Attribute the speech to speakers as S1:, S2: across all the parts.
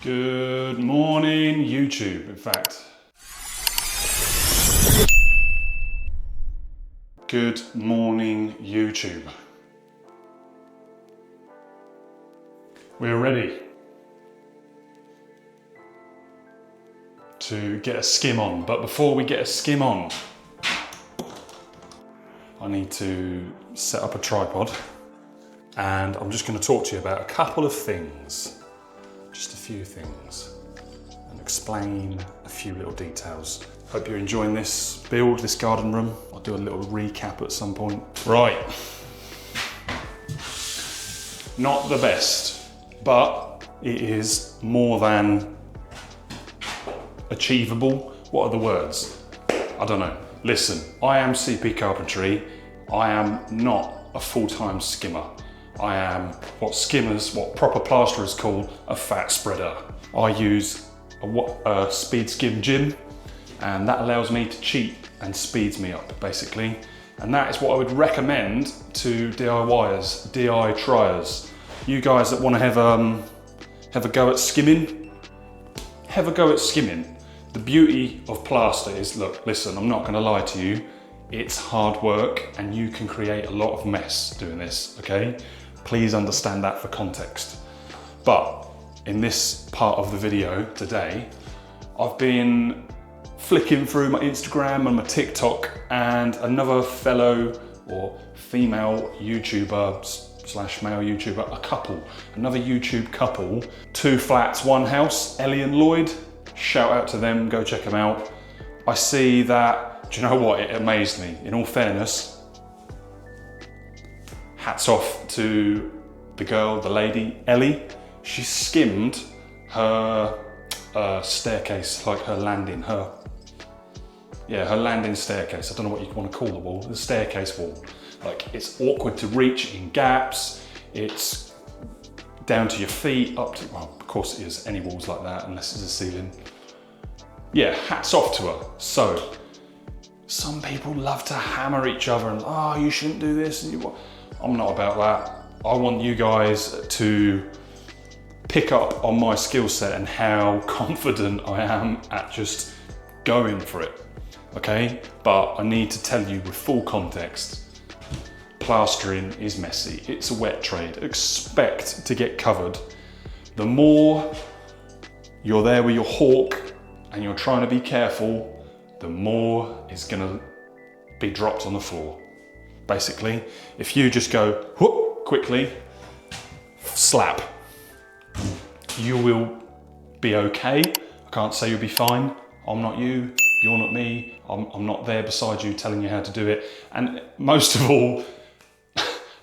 S1: Good morning, YouTube, in fact. Good morning, YouTube. We're ready to get a skim on, but before we get a skim on, I need to set up a tripod and I'm just going to talk to you about a couple of things, just a few things, and explain a few little details. Hope you're enjoying this build, this garden room. I'll do a little recap at some point. Right, not the best, but it is more than achievable. What are the words? I don't know. Listen, I am CP Carpentry. I am not a full-time skimmer. I am what proper plasterers call a fat spreader. I use a speed skim gym, and that allows me to cheat and speeds me up, basically. And that is what I would recommend to DIYers, DI triers. You guys that want to have a go at skimming, have a go at skimming. The beauty of plaster is, look, listen, I'm not going to lie to you. It's hard work and you can create a lot of mess doing this, okay? Please understand that for context. But in this part of the video today, I've been flicking through my Instagram and my TikTok, and another fellow or female YouTuber / male YouTuber, another YouTube couple, 2 flats, 1 house, Ellie and Lloyd. Shout out to them, go check them out. I see that, do you know what, it amazed me, in all fairness. Hats off to the girl, the lady, Ellie. She skimmed her staircase, like her landing, her landing staircase. I don't know what you want to call the wall, the staircase wall. Like, it's awkward to reach in gaps. It's down to your feet, up to, well, of course it is, any walls like that, unless it's a ceiling. Yeah, hats off to her. So, some people love to hammer each other and, oh, you shouldn't do this. I'm not about that. I want you guys to pick up on my skill set and how confident I am at just going for it, okay? But I need to tell you with full context, plastering is messy. It's a wet trade. Expect to get covered. The more you're there with your hawk and you're trying to be careful, the more is gonna be dropped on the floor. Basically, if you just go whoop quickly, slap, you will be okay. I can't say you'll be fine. I'm not you, you're not me. I'm not there beside you telling you how to do it. And most of all,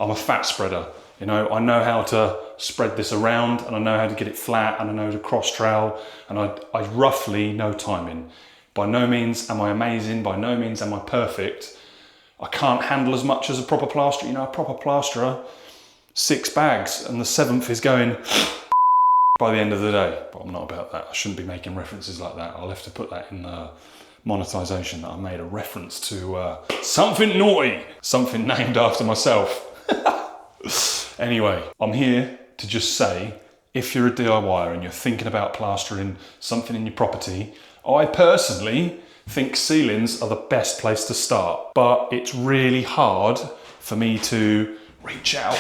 S1: I'm a fat spreader. You know, I know how to spread this around, and I know how to get it flat, and I know how to cross trowel, and I roughly know timing. By no means am I amazing, by no means am I perfect. I can't handle as much as a proper plasterer. You know, a proper plasterer, 6 bags, and the 7th is going by the end of the day. But I'm not about that. I shouldn't be making references like that. I'll have to put that in the monetization, that I made a reference to something naughty, something named after myself. Anyway, I'm here to just say, if you're a DIYer and you're thinking about plastering something in your property, I personally think ceilings are the best place to start. But it's really hard for me to reach out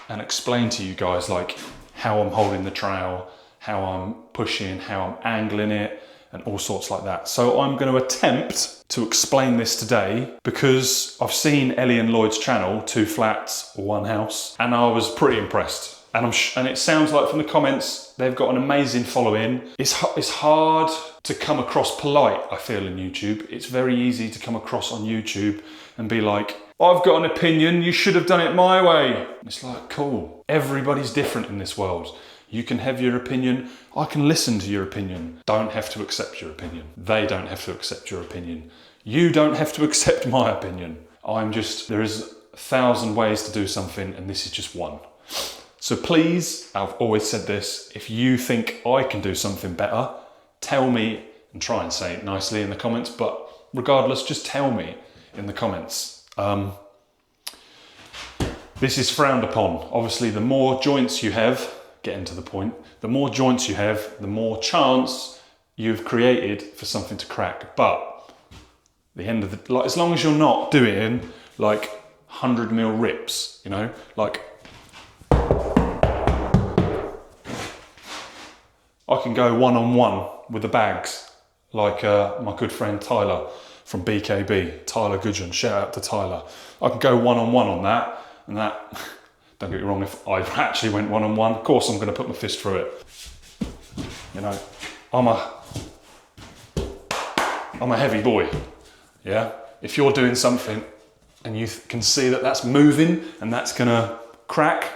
S1: and explain to you guys like how I'm holding the trowel, how I'm pushing, how I'm angling it, and all sorts like that. So I'm going to attempt to explain this today because I've seen Ellie and Lloyd's channel, 2 flats, 1 house, and I was pretty impressed. And it sounds like from the comments, they've got an amazing following. It's hard to come across polite, I feel, in YouTube. It's very easy to come across on YouTube and be like, I've got an opinion, you should have done it my way. It's like, cool. Everybody's different in this world. You can have your opinion. I can listen to your opinion. Don't have to accept your opinion. They don't have to accept your opinion. You don't have to accept my opinion. There is 1,000 ways to do something, and this is just one. So please, I've always said this, if you think I can do something better, tell me, and try and say it nicely in the comments, but regardless, just tell me in the comments. This is frowned upon. Obviously, the more joints you have, getting to the point. The more joints you have, the more chance you've created for something to crack. But the end of the, like, as long as you're not doing like 100mm rips, you know, like I can go one-on-one with the bags, like my good friend Tyler from BKB, Tyler Gudgeon, shout out to Tyler. I can go one-on-one on that, and that, don't get me wrong, if I actually went one-on-one, of course I'm gonna put my fist through it. You know, I'm a heavy boy, yeah? If you're doing something and you can see that that's moving and that's gonna crack,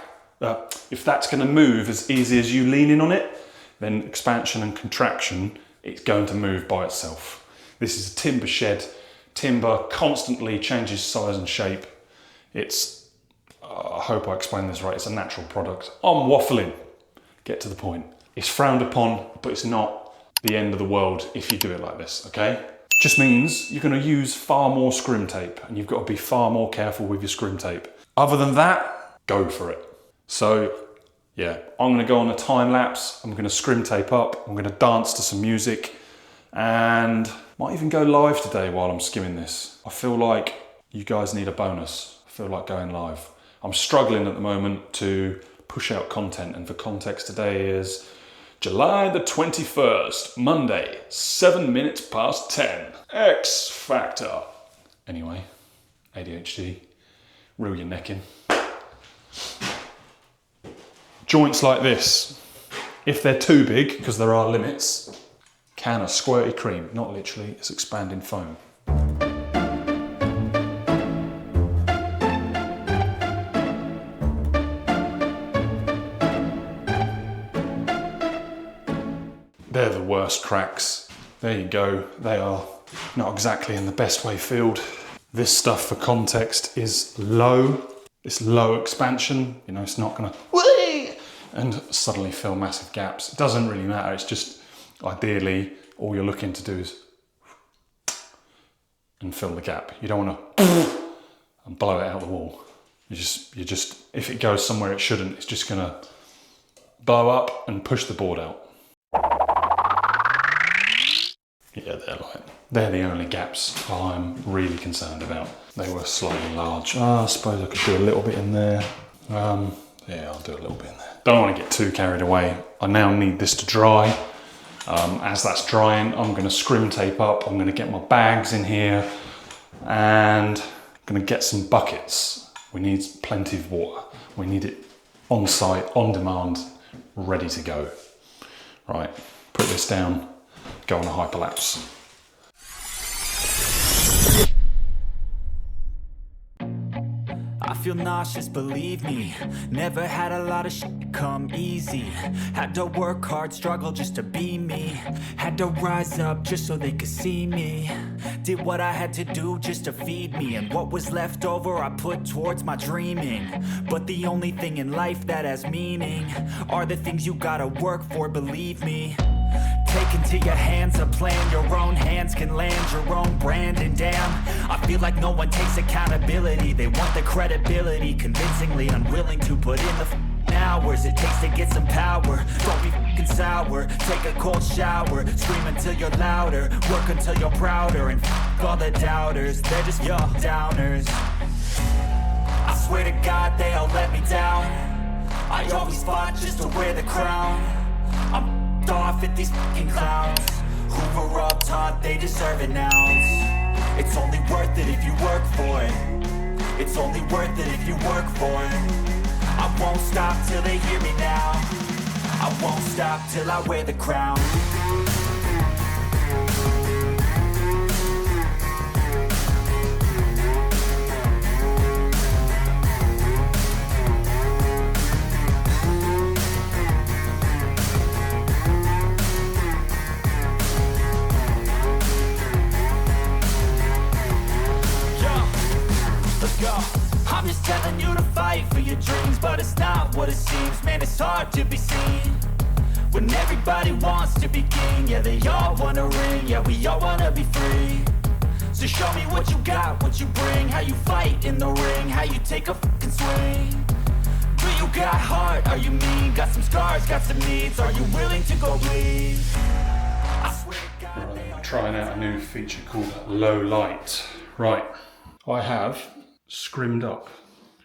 S1: if that's gonna move as easy as you leaning on it, then expansion and contraction, it's going to move by itself. This is a timber shed. Timber constantly changes size and shape. It's, I hope I explained this right, it's a natural product. I'm waffling, get to the point. It's frowned upon, but it's not the end of the world if you do it like this, okay? Just means you're gonna use far more scrim tape and you've got to be far more careful with your scrim tape. Other than that, go for it. So, yeah, I'm gonna go on a time lapse, I'm gonna scrim tape up, I'm gonna dance to some music, and might even go live today while I'm skimming this. I feel like you guys need a bonus. I feel like going live. I'm struggling at the moment to push out content, and for context, today is July the 21st, Monday, 7 minutes past 10. X Factor. Anyway, ADHD, reel your neck in. Joints like this, if they're too big, because there are limits, can of squirty cream, not literally, it's expanding foam. They're the worst cracks. There you go, they are not exactly in the best way filled. This stuff, for context, is low. It's low expansion, you know, it's not gonna and suddenly fill massive gaps. It doesn't really matter, it's just ideally all you're looking to do is and fill the gap. You don't want to and blow it out the wall. You just if it goes somewhere it shouldn't, it's just gonna blow up and push the board out. Yeah, they're the only gaps I'm really concerned about. They were slightly large. I suppose I could do a little bit in there. Yeah, I'll do a little bit in there. Don't want to get too carried away. I now need this to dry. As that's drying, I'm going to scrim tape up. I'm going to get my bags in here and I'm going to get some buckets. We need plenty of water. We need it on site, on demand, ready to go. Right, put this down, go on a hyperlapse.
S2: I feel nauseous, believe me. Never had a lot of shit come easy. Had to work hard, struggle just to be me. Had to rise up just so they could see me. Did what I had to do just to feed me. And what was left over I put towards my dreaming. But the only thing in life that has meaning are the things you gotta work for, believe me. Take into your hands a plan, your own hands can land your own brand. And damn, I feel like no one takes accountability. They want the credibility, convincingly unwilling to put in the hours it takes to get some power. Don't be f***ing sour, take a cold shower. Scream until you're louder, work until you're prouder. And f*** all the doubters, they're just your downers. I swear to God they all let me down. I always fought just to wear the crown. I'm off at these fucking clowns who were all taught they deserve an ounce. It's only worth it if you work for it. It's only worth it if you work for it. I won't stop till they hear me now. I won't stop till I wear the crown. I'm just telling you to fight for your dreams, but it's not what it seems. Man, it's hard to be seen when everybody wants to be king. Yeah, they all wanna ring, yeah, we all wanna be free. So show me what you got, what you bring, how you fight in the ring, how you take a fucking swing. Do you got heart? Are you mean? Got some scars, got some needs. Are you willing to go bleed? I swear to God.
S1: Right, I'm trying out a new feature called low light. Right, I have scrimmed up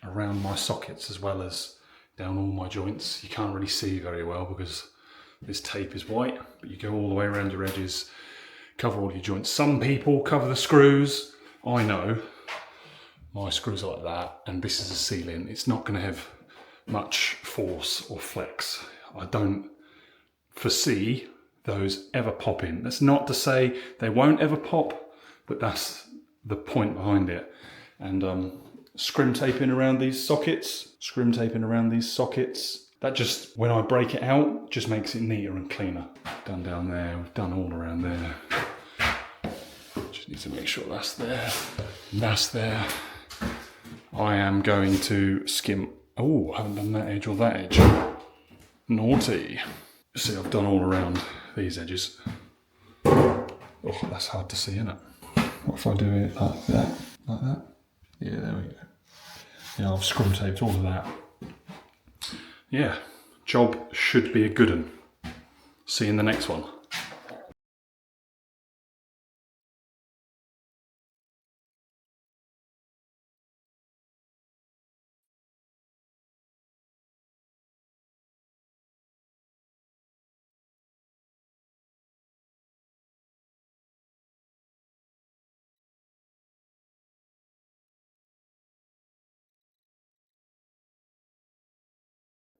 S1: around my sockets as well as down all my joints. You can't really see very well because this tape is white, but you go all the way around your edges, cover all your joints. Some people cover the screws. I know my screws are like that, and this is a sealant. It's not going to have much force or flex. I don't foresee those ever popping. That's not to say they won't ever pop, but that's the point behind it. And scrim taping around these sockets, that just, when I break it out, just makes it neater and cleaner. Done down there, we've done all around there. Just need to make sure that's there, and that's there. I am going to skim. Oh, I haven't done that edge or that edge. Naughty. See, I've done all around these edges. Oh, that's hard to see, isn't it? What if I do it like that? Like that? Yeah, there we go. Yeah, I've scrum taped all of that. Yeah, job should be a good one. See you in the next one.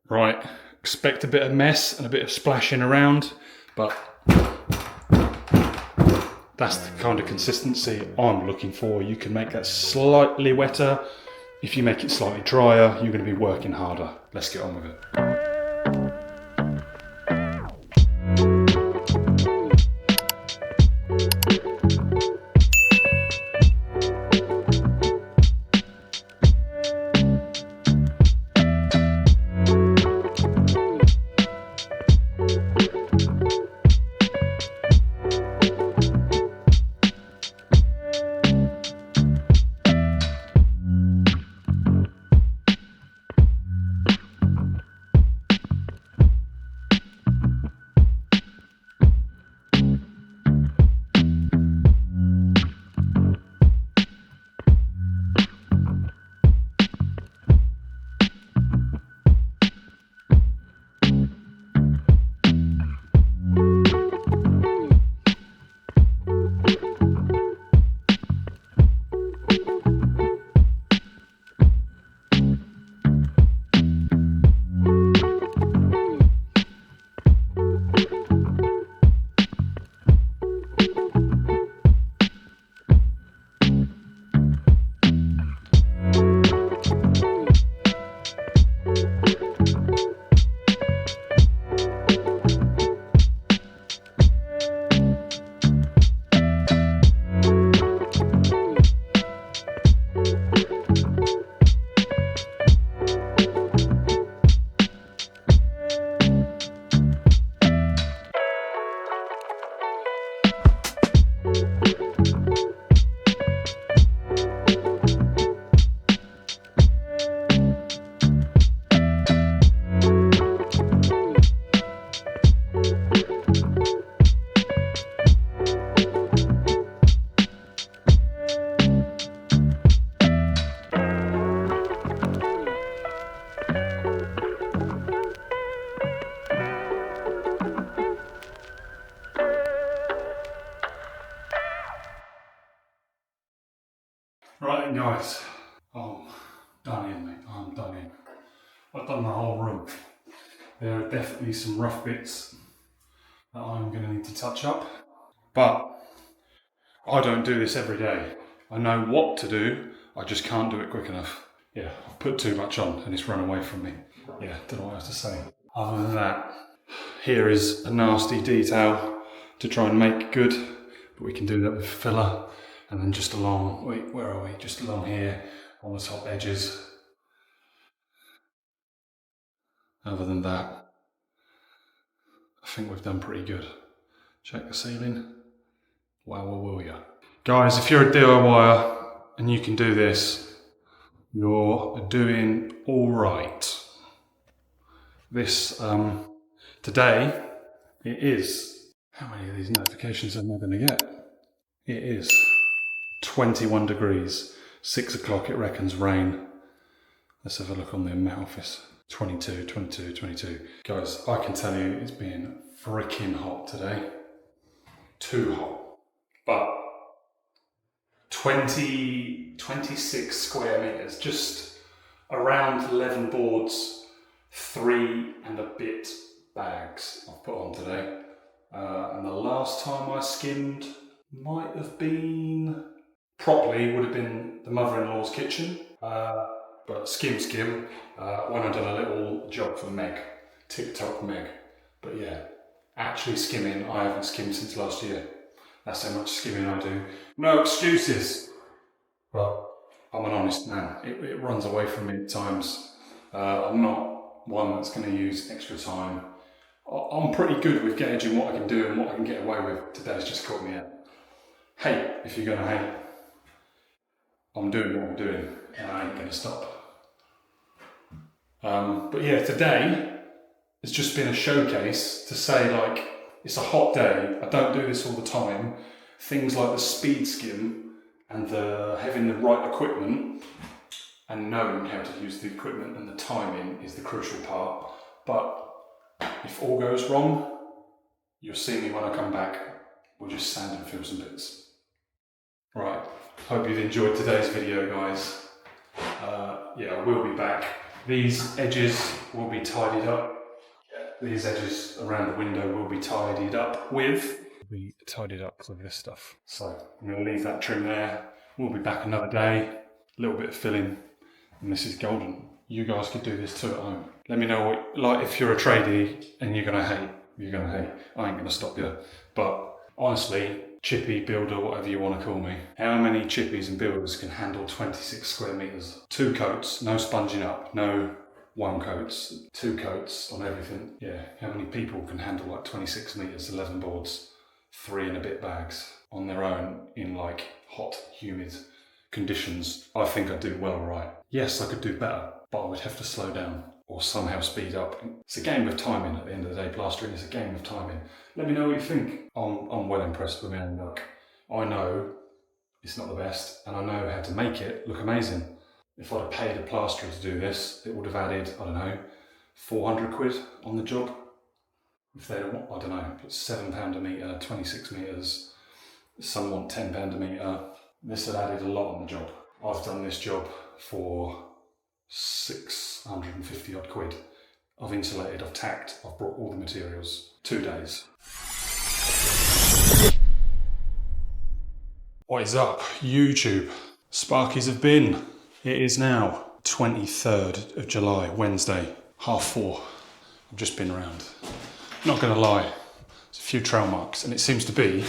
S1: Right, expect a bit of mess and a bit of splashing around, but that's the kind of consistency I'm looking for. You can make that slightly wetter. If you make it slightly drier, you're going to be working harder. Let's get on with it. Right then guys, I'm done in mate, I'm done in. I've done the whole room. There are definitely some rough bits that I'm going to need to touch up, but I don't do this every day. I know what to do, I just can't do it quick enough. Yeah, I've put too much on and it's run away from me. Yeah, don't know what else to say. Other than that, here is a nasty detail to try and make good, but we can do that with filler. And then just along, wait, where are we? Just along here on the top edges. Other than that, I think we've done pretty good. Check the ceiling. Wow, will ya? Guys, if you're a DIYer and you can do this, you're doing all right. This, today, it is, how many of these notifications am I going to get? It is 21 degrees, 6 o'clock it reckons rain. Let's have a look on the Met Office. 22, 22, 22. Guys, I can tell you it's been freaking hot today. Too hot. But 26 square meters, just around 11 boards, 3 and a bit bags I've put on today. And the last time I skimmed might have been, properly would have been the mother-in-law's kitchen. But skim, when I done a little job for Meg, TikTok Meg. But yeah, actually skimming, I haven't skimmed since last year. That's how much skimming I do. No excuses. But I'm an honest man. It runs away from me at times. I'm not one that's going to use extra time. I'm pretty good with gauging what I can do and what I can get away with. Today's just caught me out. Hate if you're going to hate. I'm doing what I'm doing and I ain't going to stop. But yeah, today it's just been a showcase to say, like, it's a hot day. I don't do this all the time. Things like the speed skim and having the right equipment and knowing how to use the equipment and the timing is the crucial part. But if all goes wrong, you'll see me when I come back. We'll just sand and fill some bits. Right, hope you've enjoyed today's video, guys. Yeah, I will be back. These edges will be tidied up. These edges around the window will be tidied up with this stuff. So I'm going to leave that trim there. We'll be back another day. A little bit of filling, and this is golden. You guys could do this too at home. Let me know what, like, if you're a tradie and you're going to hate. I ain't going to stop you. But honestly, chippy, builder, whatever you want to call me. How many chippies and builders can handle 26 square meters? 2 coats, no sponging up, no 1 coats, 2 coats on everything. Yeah, how many people can handle like 26 meters, 11 boards, 3 and a bit bags on their own in like hot, humid conditions? I think I'd do well, right? Yes, I could do better, but I would have to slow down or somehow speed up. It's a game of timing at the end of the day, plastering is a game of timing. Let me know what you think. I'm well impressed with my own work. I know it's not the best, and I know how to make it look amazing. If I'd have paid a plasterer to do this, it would have added, I don't know, 400 quid on the job. If they don't want, I don't know, it's £7 a metre, 26 metres, some want £10 a metre. This had added a lot on the job. I've done this job for 650 odd quid. I've insulated, I've tacked, I've brought all the materials. 2 days. What is up, YouTube? Sparkies have been. It is now 23rd of July, Wednesday, 4:30. I've just been around. Not gonna lie, there's a few trail marks, and it seems to be